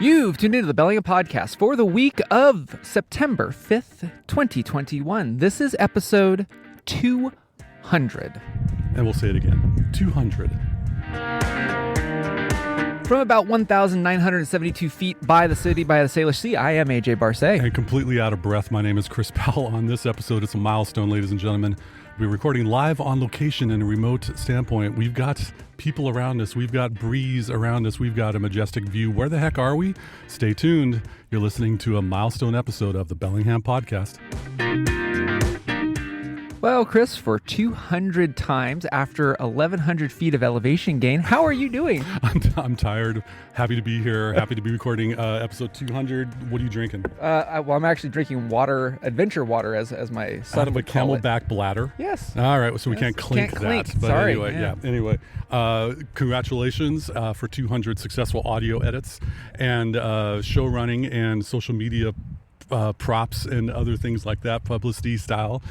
You've tuned into the Bellingham Podcast for the week of September 5th, 2021. This is episode 200. And we'll say it again, 200. From about 1,972 feet by the Salish Sea, I am AJ Barcet. And completely out of breath, my name is Chris Powell. On this episode, it's a milestone, ladies and gentlemen. We're recording live on location in a remote standpoint. We've got people around us. We've got breeze around us. We've got a majestic view. Where the heck are we? Stay tuned. You're listening to a milestone episode of the Bellingham Podcast. Well, Chris, for 200 times after 1,100 feet of elevation gain, how are you doing? I'm tired. Happy to be here. Happy to be recording episode 200. What are you drinking? Well, I'm actually drinking water, adventure water, as my son Out of a would call it. Camelback bladder? Yes. All right, so we can't clink that. But Sorry. anyway, yeah. Anyway, congratulations for 200 successful audio edits and show running and social media props and other things like that, publicity style.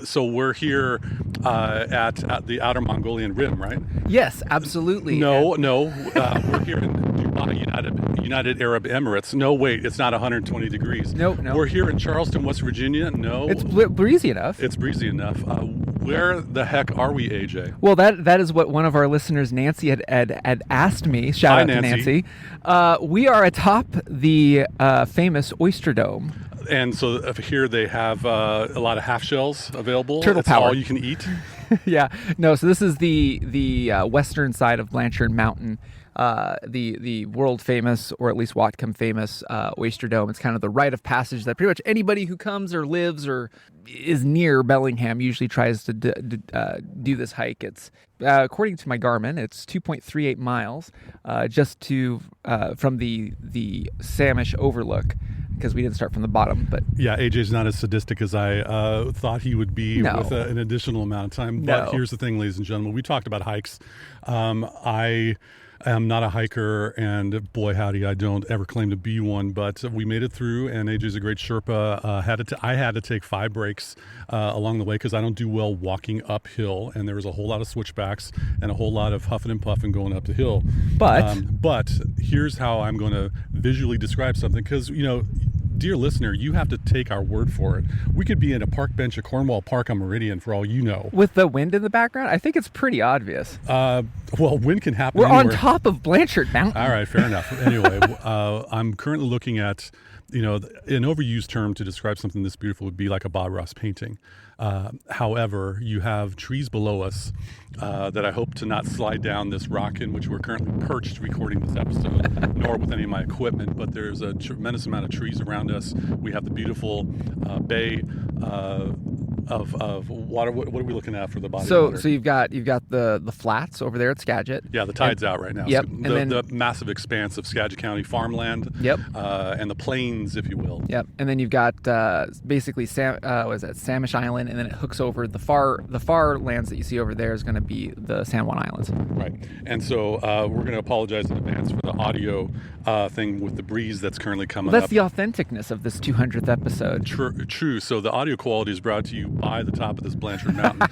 So we're here at the Outer Mongolian Rim, right? Yes, absolutely. No, we're here in Dubai, United Arab Emirates. No, wait, it's not 120 degrees. No. We're here in Charleston, West Virginia. No. It's breezy enough. It's breezy enough. Where the heck are we, AJ? Well, that is what one of our listeners, Nancy, had asked me. Shout out to Nancy. We are atop the famous Oyster Dome. And so here they have a lot of half shells available. Turtle it's power. all you can eat. Yeah. No, so this is the western side of Blanchard Mountain. The world famous, or at least Whatcom famous, Oyster Dome. It's kind of the rite of passage that pretty much anybody who comes or lives or is near Bellingham usually tries to do this hike. It's according to my Garmin, it's 2.38 miles just from the Samish Overlook, because we didn't start from the bottom. But yeah, AJ's not as sadistic as I thought he would be with an additional amount of time. But here's the thing, ladies and gentlemen, we talked about hikes. I'm not a hiker, and boy howdy, I don't ever claim to be one, but we made it through, and AJ's a great Sherpa. I had to take 5 breaks along the way because I don't do well walking uphill, and there was a whole lot of switchbacks and a whole lot of huffing and puffing going up the hill. But here's how I'm going to visually describe something, because, dear listener, you have to take our word for it. We could be in a park bench at Cornwall Park on Meridian for all you know. With the wind in the background, I think it's pretty obvious. Well, wind can happen anywhere. We're on top of Blanchard Mountain. All right, fair enough. Anyway, I'm currently looking at, an overused term to describe something this beautiful would be like a Bob Ross painting. However, you have trees below us that I hope to not slide down this rock in which we're currently perched recording this episode, nor with any of my equipment, but there's a tremendous amount of trees around us. We have the beautiful bay of water. What are we looking at for the body of water? So you've got the flats over there at Skagit. Yeah, the tide's out right now. Yep. So the massive expanse of Skagit County farmland. Yep. And the plains, if you will. Yep. And then you've got basically Samish Island, and then it hooks over the far lands that you see over there is going to be the San Juan Islands. Right. And so we're going to apologize in advance for the audio thing with the breeze that's currently coming up. That's the authenticness of this 200th episode. True. So the audio quality is brought to you by the top of this Blanchard Mountain.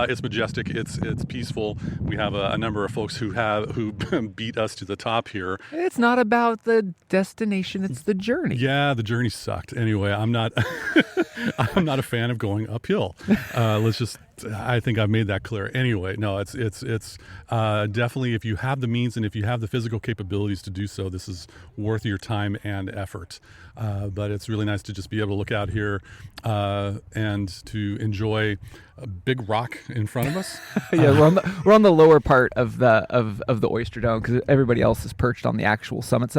It's majestic. It's peaceful. We have a number of folks who beat us to the top here. It's not about the destination; it's the journey. Yeah, the journey sucked. Anyway, I'm not a fan of going uphill. I think I've made that clear. Anyway, no, it's definitely, if you have the means and if you have the physical capabilities to do so, this is worth your time and effort. But it's really nice to just be able to look out here and to enjoy a big rock in front of us. Yeah, we're on the lower part of the Oyster Dome because everybody else is perched on the actual summit.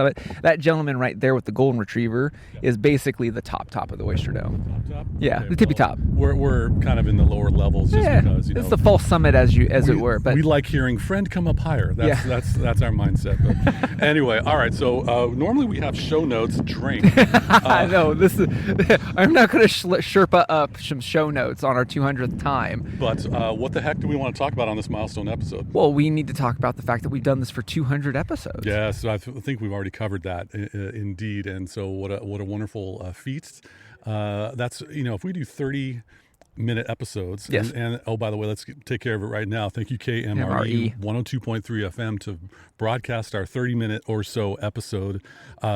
That gentleman right there with the golden retriever is basically the top of the Oyster Dome. Top? Yeah, Okay, the tippy top. We're kind of in the lower levels just because it's the false summit as it were. But we like hearing "friend, come up higher." That's our mindset. But anyway, all right. So normally we have show notes. Drink. No, I'm not going to Sherpa up some show notes on our 200th time. But what the heck do we want to talk about on this milestone episode? Well, we need to talk about the fact that we've done this for 200 episodes. Yes, I think we've already covered that indeed. And so what a wonderful feat. That's if we do 30 30-minute episodes. Yes. And oh, by the way, let's take care of it right now. Thank you, KMRE 102.3 FM, to broadcast our 30-minute or so episode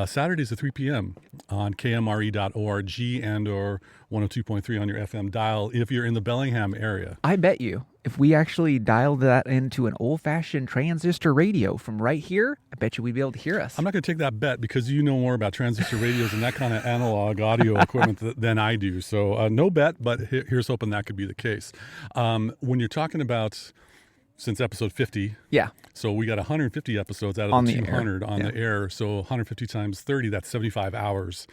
Saturdays at 3 p.m. on kmre.org and or 102.3 on your FM dial if you're in the Bellingham area. I bet you if we actually dialed that into an old-fashioned transistor radio from right here, I bet you we'd be able to hear us. I'm not going to take that bet because you know more about transistor radios and that kind of analog audio equipment than I do. So no bet, but here's hoping that could be the case. When you're talking about since episode 50, yeah. So we got 150 episodes out of On the the 200 air. on Yeah. the air. So 150 times 30, that's 75 hours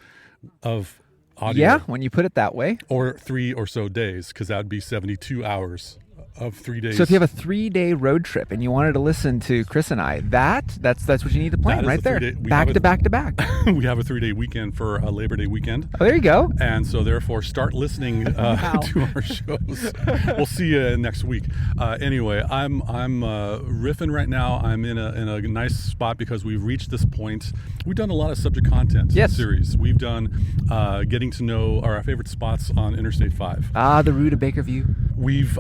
of audio. Yeah, when you put it that way. Or 3 or so days, because that would be 72 hours of 3 days. So if you have a 3-day road trip and you wanted to listen to Chris and I, that's what you need to plan right there. Back to back to back. We have a 3-day weekend for a Labor Day weekend. Oh, there you go. And so therefore start listening to our shows. We'll see you next week. Anyway, I'm riffing right now. I'm in a nice spot because we've reached this point. We've done a lot of subject content series. We've done getting to know our favorite spots on Interstate 5. The Rue to Bakerview. We've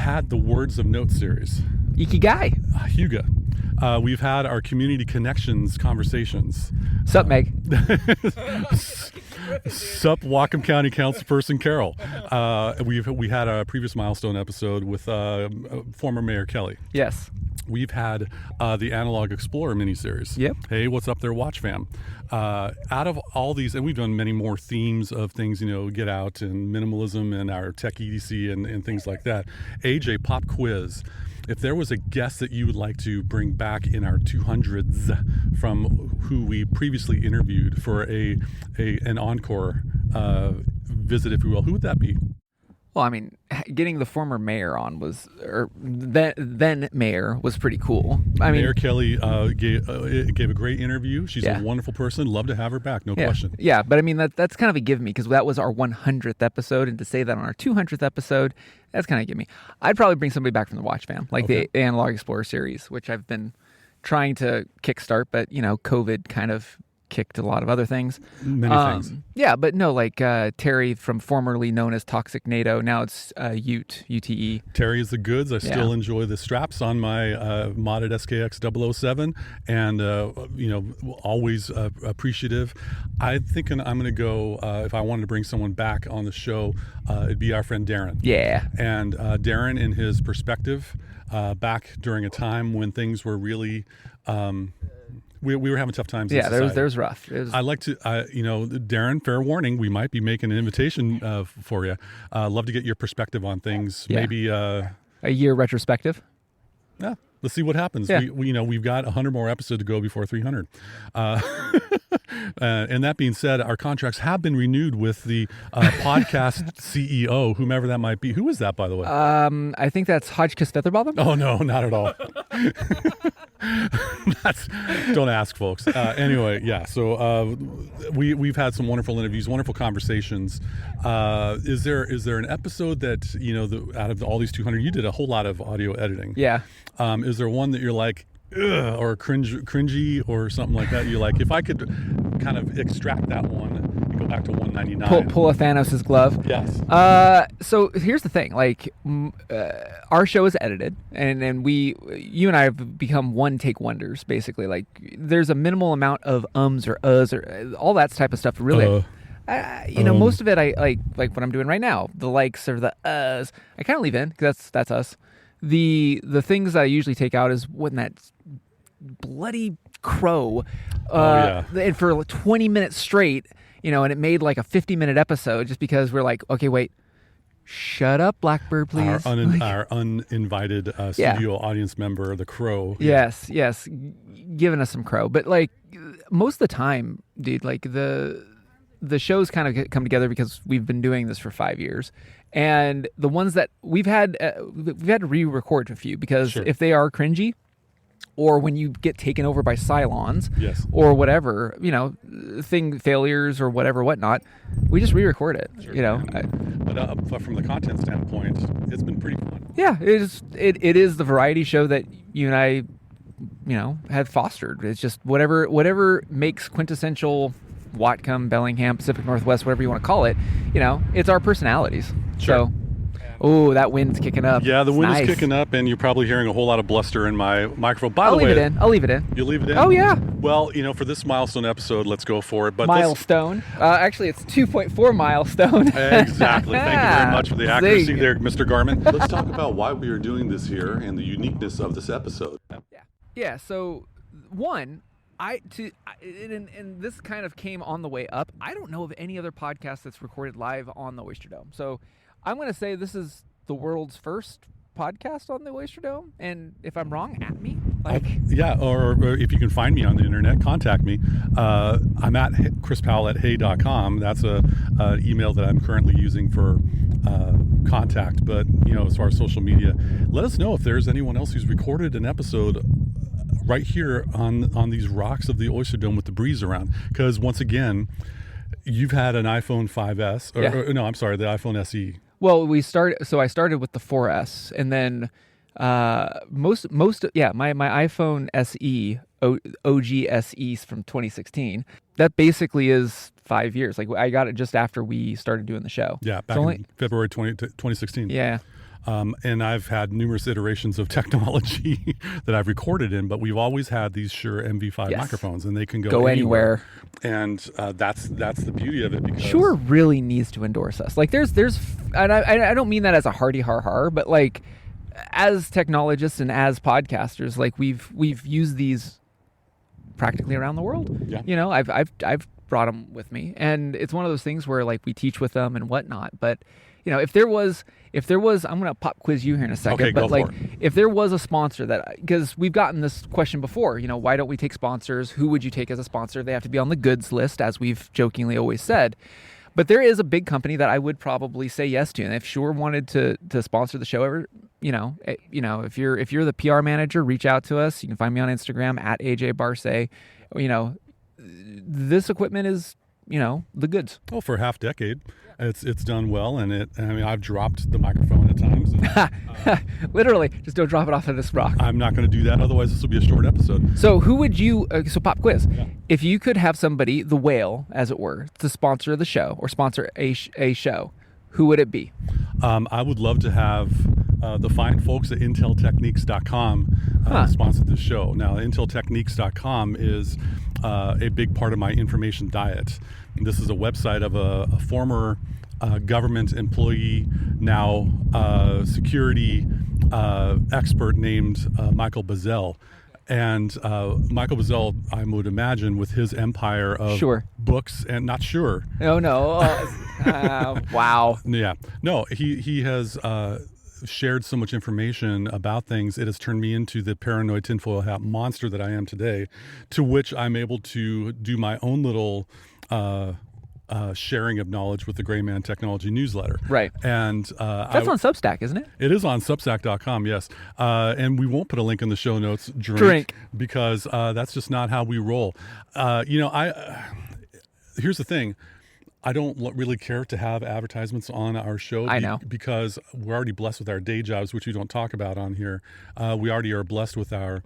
had the Words of Note series. Ikigai. Hyuga. We've had our community connections conversations. Sup, Meg? Sup, Whatcom County Councilperson Carol. We had a previous milestone episode with former Mayor Kelly. Yes. We've had the Analog Explorer miniseries. Yep. Hey, what's up there, Watch Fam? Out of all these, and we've done many more themes of things, Get Out and minimalism and our tech EDC and things like that. AJ, pop quiz. If there was a guest that you would like to bring back in our 200s from who we previously interviewed for an encore visit, if you will, who would that be? Well, I mean, getting the former mayor on then mayor was pretty cool. I mean, Mayor Kelly gave a great interview. She's a wonderful person. Love to have her back, no question. Yeah, but I mean, that's kind of a give me because that was our 100th episode, and to say that on our 200th episode, that's kind of a give me. I'd probably bring somebody back from the Watch Fam, like the Analog Explorer series, which I've been trying to kickstart, but COVID kind of kicked a lot of other things. Many things. Yeah, but no, like Terry from formerly known as Toxic NATO, now it's UTE. Terry is the goods. I still enjoy the straps on my modded SKX 007 and, always appreciative. I'm thinking I'm going to go, if I wanted to bring someone back on the show, it'd be our friend Darren. Yeah. And Darren, in his perspective, back during a time when things were really... We were having tough times. Yeah, there was rough. I'd like to, Darren, fair warning, we might be making an invitation for you. Love to get your perspective on things. Yeah. Maybe a year retrospective. Yeah, let's see what happens. Yeah. We've got 100 more episodes to go before 300. And that being said, our contracts have been renewed with the podcast CEO, whomever that might be. Who is that, by the way? I think that's Hodgkiss Featherbottom. Oh no, not at all. Don't ask, folks. Anyway, yeah. So we've had some wonderful interviews, wonderful conversations. Is there an episode that out of all these 200, you did a whole lot of audio editing? Yeah. Is there one that you're like, ugh, or cringy or something like that? You're like, if I could kind of extract that one and go back to 199. Pull a Thanos' glove. Yes. So here's the thing, like our show is edited and you and I have become one-take wonders, basically. Like there's a minimal amount of ums or uhs or all that type of stuff. Really, most of it I like what I'm doing right now. The likes or the uhs, I kind of leave in because that's us. The things I usually take out is when that bloody crow, and for 20 minutes straight, and it made like a 50-minute episode just because we're like, okay, wait, shut up, Blackbird, please. Our uninvited studio audience member, the crow. Yes, giving us some crow. But like most of the time, dude, like the shows kind of come together because we've been doing this for 5 years. And the ones that we've had to re-record a few because if they are cringy, or when you get taken over by Cylons, or whatever, failures or whatnot, we just re-record it. Sure. But from the content standpoint, it's been pretty fun. Yeah, it is the variety show that you and I, have fostered. It's just whatever makes quintessential Whatcom, Bellingham, Pacific Northwest, whatever you want to call it, it's our personalities. Sure. So Oh, that wind's kicking up. Yeah, the It's wind nice. is kicking up, and you're probably hearing a whole lot of bluster in my microphone. By I'll the leave way, it in. I'll leave it in. You leave it in? Oh, yeah. Well, for this milestone episode, let's go for it. But Milestone. Actually, it's 2.4 milestone. Exactly. Thank you very much for the accuracy Zing. there, Mr. Garmin. Let's talk about why we are doing this here and the uniqueness of this episode. Yeah. So, one, and this kind of came on the way up. I don't know of any other podcast that's recorded live on the Oyster Dome. So, I'm going to say this is the world's first podcast on the Oyster Dome. And if I'm wrong, at me. Or if you can find me on the internet, contact me. I'm at chrispowell@hey.com. That's a email that I'm currently using for contact. But as far as social media, let us know if there's anyone else who's recorded an episode right here on these rocks of the Oyster Dome with the breeze around. Because once again, you've had an iPhone 5S, the iPhone SE. Well, I started with the 4S, and then my iPhone SE, OG SE from 2016. That basically is 5 years. Like, I got it just after we started doing the show. Yeah, back in February 2016. Yeah. And I've had numerous iterations of technology that I've recorded in, but we've always had these Shure MV5 microphones, and they can go anywhere. And that's the beauty of it. Because Shure really needs to endorse us. Like, there's, and I don't mean that as a hearty har, but like, as technologists and as podcasters, like we've used these practically around the world. Yeah. I've brought them with me, and it's one of those things where like we teach with them and whatnot. But if there was, I'm going to pop quiz you here in a second, okay, but like, for it. if there was a sponsor because we've gotten this question before, why don't we take sponsors? Who would you take as a sponsor? They have to be on the goods list, as we've jokingly always said. But there is a big company that I would probably say yes to. And if Shure wanted to sponsor the show ever, if you're the PR manager, reach out to us. You can find me on Instagram at AJ Barce. This equipment is, the goods. Oh, for a half decade. It's done well, and I've dropped the microphone at times. And, literally, just don't drop it off of this rock. I'm not going to do that, otherwise this will be a short episode. So who would you? So pop quiz. Yeah. If you could have somebody, the whale, as it were, to sponsor the show or sponsor a show, who would it be? I would love to have the fine folks at inteltechniques.com sponsor this show. Now, inteltechniques.com is a big part of my information diet. This is a website of a former government employee, now security expert named Michael Bazell. And Michael Bazell, I would imagine, with his empire of books, and not sure. Oh, no. Wow. Yeah. No, he has shared so much information about things. It has turned me into the paranoid tinfoil hat monster that I am today, to which I'm able to do my own little sharing of knowledge with the Gray Man Technology newsletter. Right. And that's on Substack, isn't it? It is on Substack.com, yes. And we won't put a link in the show notes, drink. Because that's just not how we roll. Here's the thing. I don't really care to have advertisements on our show. I know. Because we're already blessed with our day jobs, which we don't talk about on here. We already are blessed with our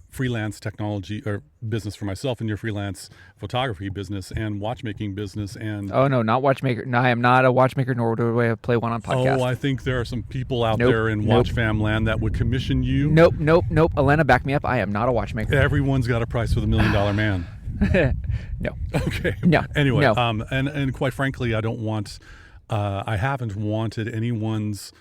freelance technology or business for myself, and your freelance photography business and watchmaking business. And oh, no, not watchmaker. No, I am not a watchmaker, nor do I play one on podcast. Oh, I think there are some people out there in Watch Fam land that would commission you. Nope. Elena, back me up. I am not a watchmaker. Everyone's got a price for the $1 million man. No. Okay. No. Anyway, no. And quite frankly, I haven't wanted anyone's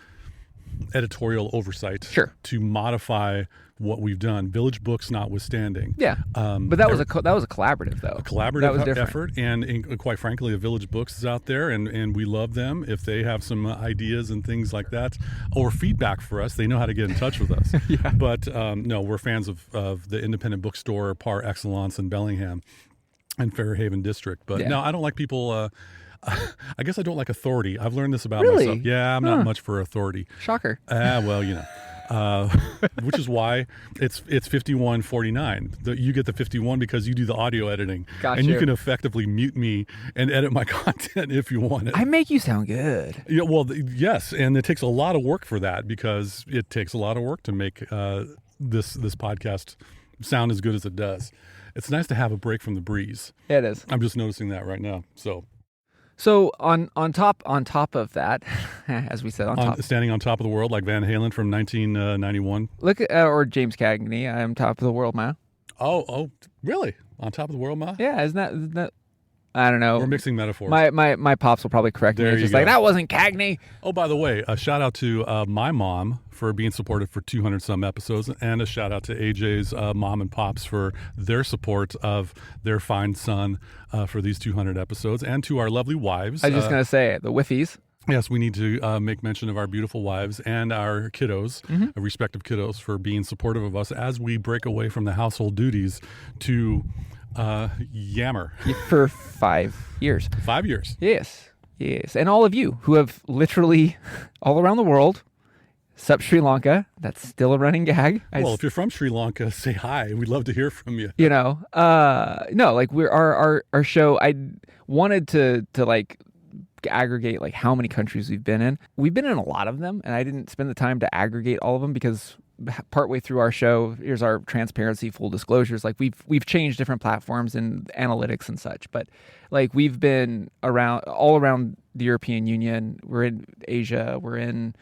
editorial oversight to modify what we've done. Village Books notwithstanding. Yeah. But that was a collaborative, though. A collaborative effort, and quite frankly, Village Books is out there, and we love them. If they have some ideas and things like that, or feedback for us, they know how to get in touch with us. Yeah. But no, we're fans of the independent bookstore par excellence in Bellingham and Fairhaven District. But no, I don't like people. I guess I don't like authority. I've learned this about myself. Yeah, I'm not much for authority. Shocker. Well, which is why it's 51-49. You get the 51 because you do the audio editing. Gotcha. And you can effectively mute me and edit my content if you want it. I make you sound good. Yeah, well, yes, and it takes a lot of work for that, because it takes a lot of work to make this podcast sound as good as it does. It's nice to have a break from the breeze. It is. I'm just noticing that right now. So on top of that, as we said, on top, Standing on top of the world like Van Halen from 1991. look at or James Cagney, I'm top of the world, man. Oh, really? On top of the world, Ma? Yeah, isn't that I don't know. We're mixing metaphors. My pops will probably correct me. There It's you just like go. that wasn't Cagney. Oh, by the way, a shout out to my mom for being supportive for 200 some episodes, and a shout out to AJ's mom and pops for their support of their fine son for these 200 episodes, and to our lovely wives. I was just gonna say the Whiffies. Yes, we need to make mention of our beautiful wives and our kiddos, respective kiddos, for being supportive of us as we break away from the household duties to yammer. For 5 years. 5 years. Yes. And all of you who have literally all around the world, sup Sri Lanka, that's still a running gag. Well, if you're from Sri Lanka, say hi. We'd love to hear from you. No, like we're our show, I wanted to like aggregate like how many countries we've been in. We've been in a lot of them, and I didn't spend the time to aggregate all of them because partway through our show, here's our transparency, full disclosures. Like we've changed different platforms and analytics and such, but like we've been all around the European Union. We're in Asia. We're in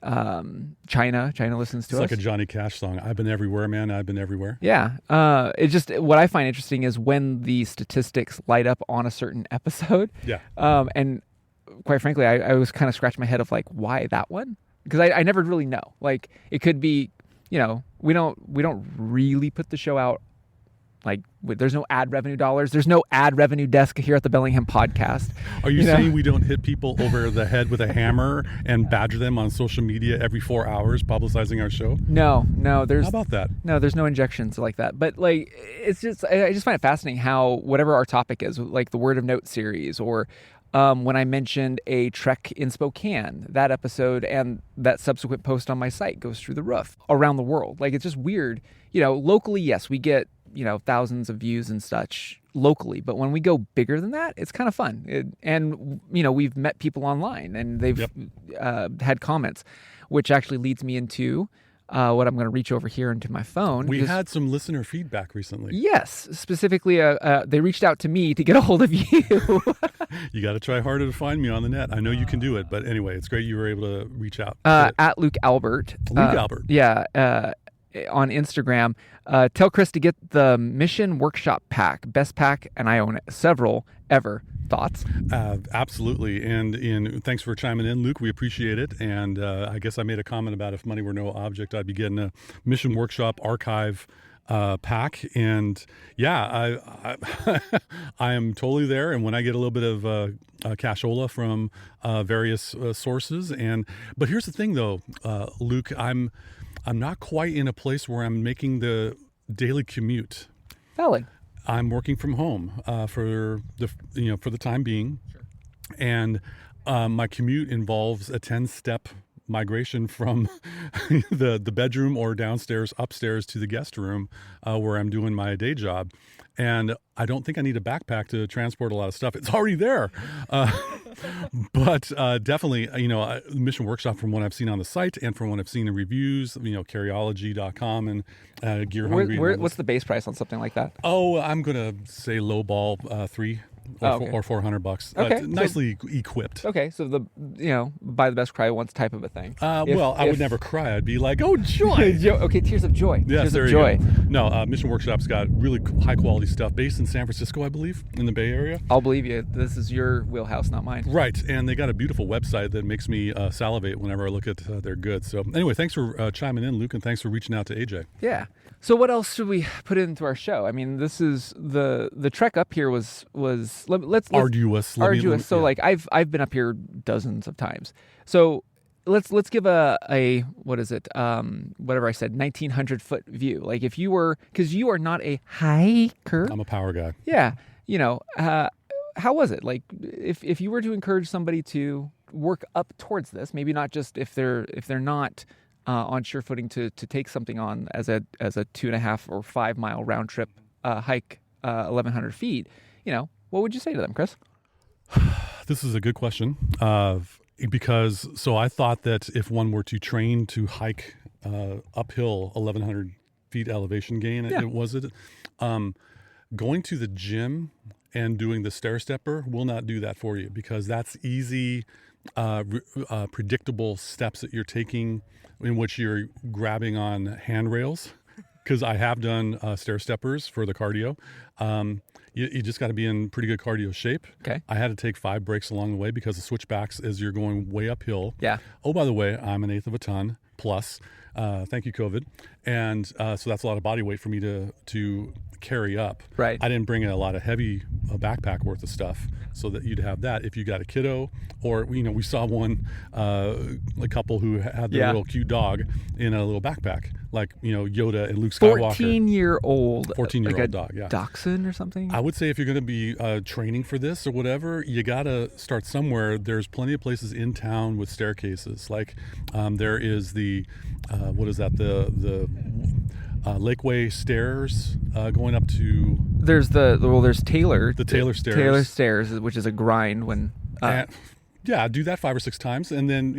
China. China listens to us. It's like a Johnny Cash song. I've been everywhere, man. I've been everywhere. Yeah. It's just what I find interesting is when the statistics light up on a certain episode. Yeah. And quite frankly, I was kind of scratching my head of like, why that one? Because I never really know. Like it could be, we don't really put the show out. Like there's no ad revenue dollars. There's no ad revenue desk here at the Bellingham podcast. Are you saying we don't hit people over the head with a hammer and badger them on social media every 4 hours publicizing our show? No. How about that? No, there's no injections like that. But like, it's just, I just find it fascinating how whatever our topic is, like the Word of Note series, or when I mentioned a trek in Spokane, that episode and that subsequent post on my site goes through the roof around the world. Like, it's just weird. Locally, yes, we get, thousands of views and such locally. But when we go bigger than that, it's kind of fun. We've met people online and they've had comments, which actually leads me into what I'm going to reach over here into my phone. We had some listener feedback recently. Yes. Specifically, they reached out to me to get a hold of you. You got to try harder to find me on the net. I know you can do it, but anyway, it's great you were able to reach out. At Luke Albert. Albert. Yeah. On Instagram, tell Chris to get the Mission Workshop pack, best pack, and I own several ever. Thoughts? Absolutely. And thanks for chiming in, Luke. We appreciate it. And I guess I made a comment about if money were no object, I'd be getting a Mission Workshop archive pack. And yeah, I am totally there. And when I get a little bit of cashola from various sources, but here's the thing, though, Luke, I'm not quite in a place where I'm making the daily commute. Valid. I'm working from home for the time being, sure. And my commute involves a 10-step migration from the bedroom or downstairs upstairs to the guest room where I'm doing my day job. And I don't think I need a backpack to transport a lot of stuff. It's already there. But definitely, Mission Workshop, from what I've seen on the site and from what I've seen in reviews, carryology.com and Gear Hungry. What's the base price on something like that? Oh, I'm going to say lowball $300 or $400. Okay. Nicely equipped. Okay. So buy the best cry once type of a thing. I would never cry. I'd be like, oh, joy. Okay. Tears of joy. Yes, tears of joy. No, Mission Workshop's got really high quality stuff based in San Francisco, I believe, in the Bay Area. I'll believe you. This is your wheelhouse, not mine. Right. And they got a beautiful website that makes me salivate whenever I look at their goods. So anyway, thanks for chiming in, Luke, and thanks for reaching out to AJ. Yeah. So what else should we put into our show? I mean, this is the trek up here was let's arduous. So like I've been up here dozens of times. So let's give a what is it? Whatever I said, 1,900-foot view. Like if you were, because you are not a hiker. I'm a power guy. Yeah. How was it? Like if you were to encourage somebody to work up towards this, maybe not just if they're not on sure footing to take something on as a 2.5 or 5 mile round trip hike 1,100 feet, what would you say to them, Chris? This is a good question because I thought that if one were to train to hike uphill 1,100 feet elevation gain, going to the gym and doing the stair stepper will not do that for you, because that's easy, predictable steps that you're taking in which you're grabbing on handrails. Because I have done stair steppers for the cardio. You just got to be in pretty good cardio shape. Okay. I had to take 5 breaks along the way because the switchbacks as you're going way uphill. Yeah. Oh, by the way, I'm an 1/8 of a ton plus. Thank you, COVID. And so that's a lot of body weight for me to carry up. Right. I didn't bring a lot of heavy backpack worth of stuff so that you'd have that if you got a kiddo, or we saw one a couple who had their little cute dog in a little backpack, like Yoda and Luke Skywalker. 14-year-old like dog, yeah. Dachshund or something. I would say if you're going to be training for this or whatever, you got to start somewhere. There's plenty of places in town with staircases. Like there is the what is that, the Lakeway stairs going up to. There's there's Taylor. The Taylor stairs. Taylor stairs, which is a grind when. Yeah, do that 5 or 6 times, and then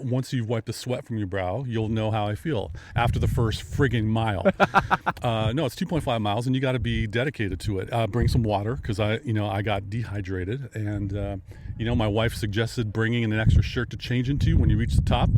once you've wiped the sweat from your brow, you'll know how I feel after the first frigging mile. No, it's 2.5 miles, and you got to be dedicated to it. Bring some water, because I got dehydrated, and my wife suggested bringing an extra shirt to change into when you reach the top.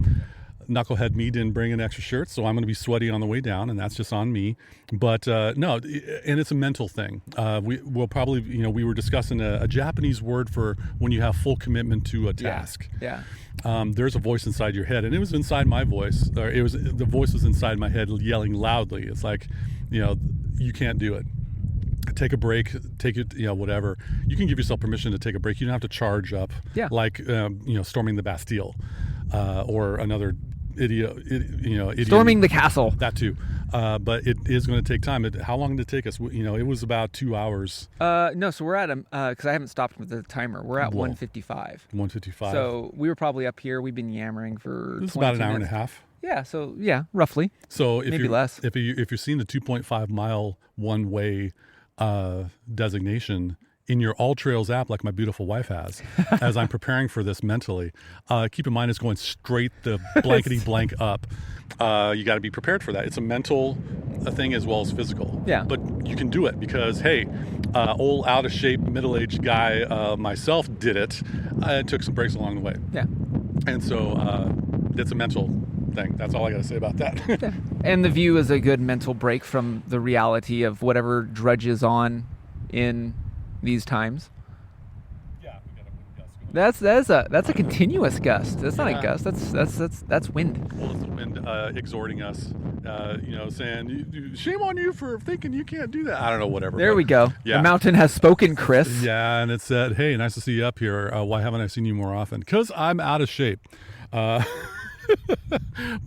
Knucklehead me didn't bring an extra shirt, so I'm going to be sweaty on the way down, and that's just on me. But no, and it's a mental thing. We'll probably, we were discussing a Japanese word for when you have full commitment to a task. Yeah. There's a voice inside your head, and it was inside my voice, or the voice was inside my head yelling loudly. It's like, you can't do it. Take a break, take it, whatever. You can give yourself permission to take a break. You don't have to charge up, like, storming the Bastille, or another idiot. Storming the castle. That too. But it is going to take time. How long did it take us? It was about 2 hours. No, so we're at because I haven't stopped with the timer. We're at 1:55. 1:55. So we were probably up here. We've been yammering for. It's about an hour and a half. Yeah. So roughly. So if maybe less. If you're seeing the 2.5 mile one way designation in your All Trails app, like my beautiful wife has, as I'm preparing for this mentally, keep in mind it's going straight the blankety blank up. You got to be prepared for that. It's a mental thing as well as physical. Yeah. But you can do it because, hey, old out of shape middle-aged guy myself did it. I took some breaks along the way. Yeah. And so it's a mental thing. That's all I got to say about that. Yeah. And the view is a good mental break from the reality of whatever drudges on in these times. Yeah, we got a wind gust going. That's a continuous gust. That's not a gust. That's wind. Well, it's the wind exhorting us, saying, "Shame on you for thinking you can't do that." I don't know, whatever. There we go. Yeah. The mountain has spoken, Chris. Yeah, and it said, "Hey, nice to see you up here. Why haven't I seen you more often?" Because I'm out of shape. But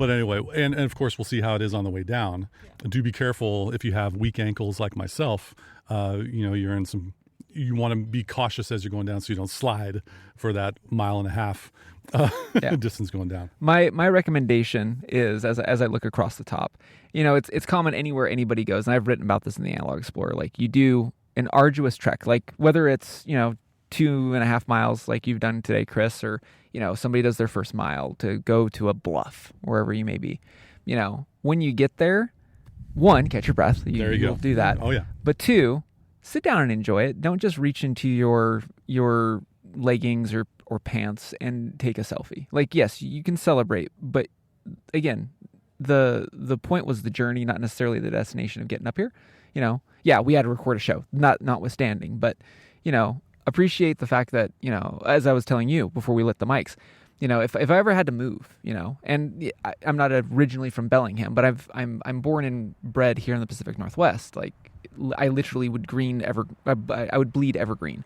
anyway, and of course we'll see how it is on the way down. Do be careful if you have weak ankles like myself. You're in some. You want to be cautious as you're going down so you don't slide for that 1.5 mile distance going down. My recommendation is, as I look across the top, it's common anywhere anybody goes, and I've written about this in the Analog Explorer. Like, you do an arduous trek, like whether it's 2.5 miles like you've done today, Chris, or somebody does their first mile to go to a bluff, wherever you may be. When you get there, one, catch your breath. There you go. Do that. Oh yeah. But two, sit down and enjoy it. Don't just reach into your leggings or pants and take a selfie. Like, yes, you can celebrate, but again, the point was the journey, not necessarily the destination of getting up here. Yeah, we had to record a show, notwithstanding, but appreciate the fact that, as I was telling you before we lit the mics, if I ever had to move, and I'm not originally from Bellingham, but I'm born and bred here in the Pacific Northwest. Like, I literally would I would bleed evergreen.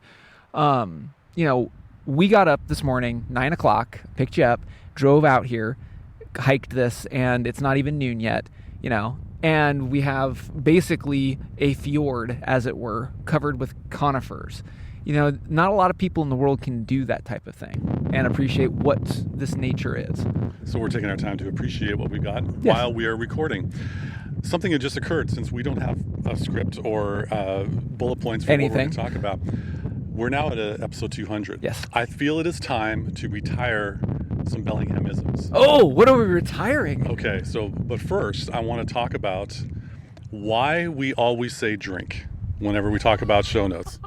We got up this morning, 9 o'clock, picked you up, drove out here, hiked this, and it's not even noon yet, and we have basically a fjord, as it were, covered with conifers. Not a lot of people in the world can do that type of thing and appreciate what this nature is. So we're taking our time to appreciate what we got while we are recording. Something had just occurred, since we don't have a script or bullet points for what we're going to talk about. We're now at episode 200. Yes. I feel it is time to retire some Bellinghamisms. Oh, what are we retiring? Okay, but first I want to talk about why we always say drink whenever we talk about show notes.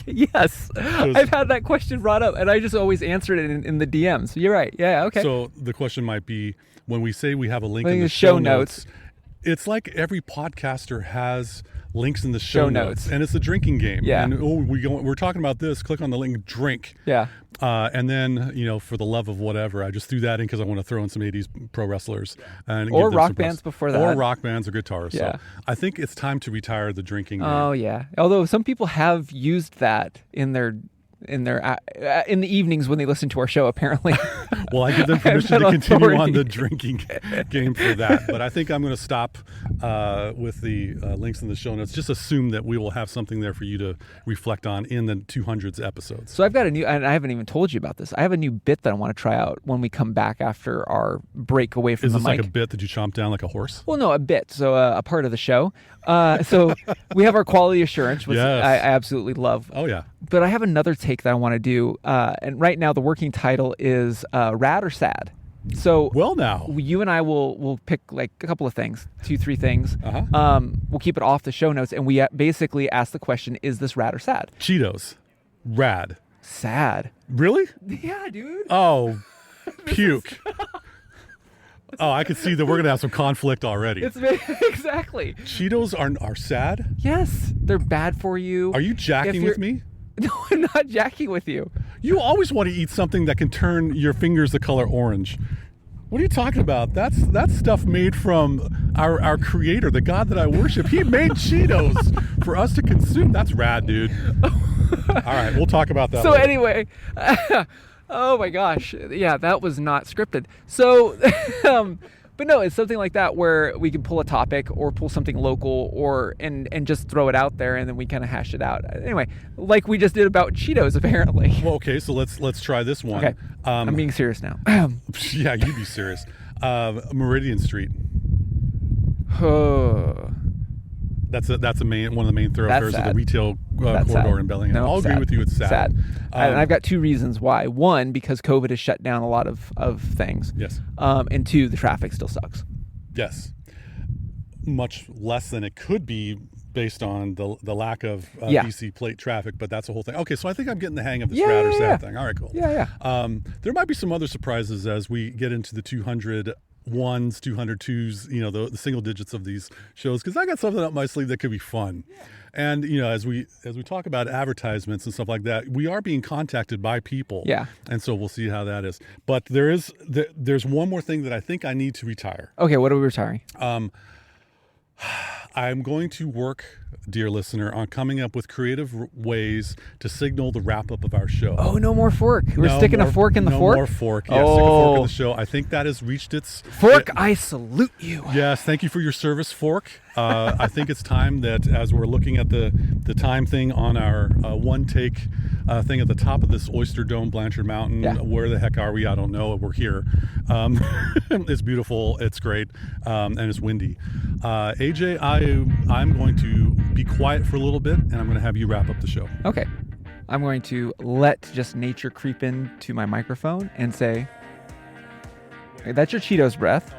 Yes, I've had that question brought up, and I just always answered it in the DMs. You're right. Yeah, okay. So the question might be, when we say we have a link Like in the the show show notes, notes. it's like every podcaster has links in the show notes, notes. and it's a drinking game. Yeah. And we're talking about this. Click on the link, drink. Yeah. And then, for the love of whatever, I just threw that in because I want to throw in some 80s pro wrestlers. And Or give them rock some bands props. before that. Or rock bands or guitars. Yeah. So I think it's time to retire the drinking game. Oh yeah. Although some people have used that in the evenings when they listen to our show, apparently. Well, I give them permission to continue authority. on the drinking game for that. But I think I'm going to stop with the links in the show notes. Just assume that we will have something there for you to reflect on in the 200s episodes. So I've got and I haven't even told you about this. I have a new bit that I want to try out when we come back after our break away from Is the this mic. like a bit that you chomp down like a horse? Well, no, a bit. So a part of the show. So we have our quality assurance, which Yes. I absolutely love. Oh, yeah. But I have another take that I want to do. And right now the working title is Rad or Sad. So Well, now. you and I will pick like a couple of things, 2-3 things. Uh-huh. We'll keep it off the show notes, and we basically ask the question: is this rad or sad? Cheetos. Rad. Sad. Really? Yeah, dude. Oh, puke. Oh, I can see that we're going to have some conflict already. It's exactly. Cheetos are sad? Yes, they're bad for you. Are you jacking with me? No, I'm not jacking with you. You always want to eat something that can turn your fingers the color orange. What are you talking about? That's stuff made from our creator, the God that I worship. He made Cheetos for us to consume. That's rad, dude. All right, we'll talk about that So later. anyway, oh my gosh, yeah, that was not scripted. So, but no, it's something like that where we can pull a topic or pull something local and just throw it out there, and then we kind of hash it out. Anyway, like we just did about Cheetos, apparently. Well, okay, so let's try this one. Okay, I'm being serious now. Yeah, you be serious. Meridian Street. That's one of the main thoroughfares of the sad. retail That's corridor sad. in Bellingham. No, I'll agree sad. with you. It's sad. And I've got two reasons why. One, because COVID has shut down a lot of things. Yes. And two, the traffic still sucks. Yes. Much less than it could be based on the lack of Yeah. DC plate traffic, but that's a whole thing. Okay, so I think I'm getting the hang of this Yeah, rad or yeah, sad yeah. thing. All right, cool. Yeah. There might be some other surprises as we get into the 200 ones, 202s, the single digits of these shows, because I got something up my sleeve that could be fun. And as we talk about advertisements and stuff like that, we are being contacted by people. Yeah. And so we'll see how that is. But there's one more thing that I think I need to retire. Okay, what are we retiring? I'm going to work, dear listener, on coming up with creative ways to signal the wrap up of our show. Oh, no more fork. We're No sticking more- a fork in the no fork? more fork. Yes, stick a fork in Oh. the show. I think that has reached its... Fork, I salute you. Yes, thank you for your service, Fork. I think it's time that as we're looking at the time thing on our one-take thing at the top of this Oyster Dome, Blanchard Mountain, Yeah. where the heck are we? I don't know. We're here. It's beautiful. It's great. And it's windy. AJ, I'm going to be quiet for a little bit, and I'm going to have you wrap up the show. Okay. I'm going to let just nature creep into my microphone and say, "Hey, that's your Cheetos breath."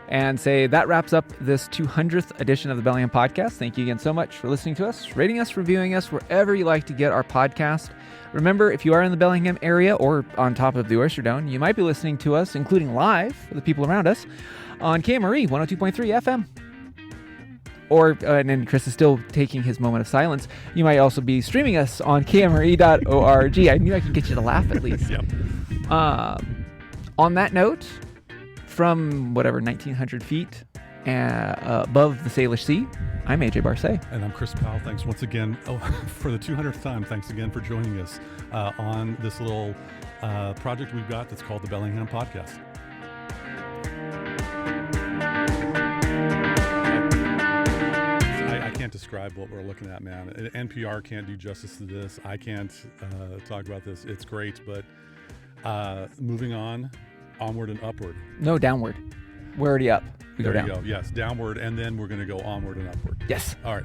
And say that wraps up this 200th edition of the Bellingham Podcast. Thank you again so much for listening to us, rating us, reviewing us, wherever you like to get our podcast. Remember, if you are in the Bellingham area or on top of the Oyster Dome, you might be listening to us, including live for the people around us, on KMRE 102.3 FM. Or, and then Chris is still taking his moment of silence, you might also be streaming us on kmre.org. I knew I could get you to laugh at least. Yep. On that note, from whatever 1,900 feet above the Salish Sea, I'm AJ Barcet. And I'm Chris Powell. Thanks once again for the 200th time. Thanks again for joining us on this little project we've got that's called the Bellingham Podcast. I can't describe what we're looking at, man. NPR can't do justice to this. I can't talk about this. It's great, but moving on, onward and upward. No, downward. We're already up. We There go you down. go. Yes, downward, and then we're going to go onward and upward. Yes. All right.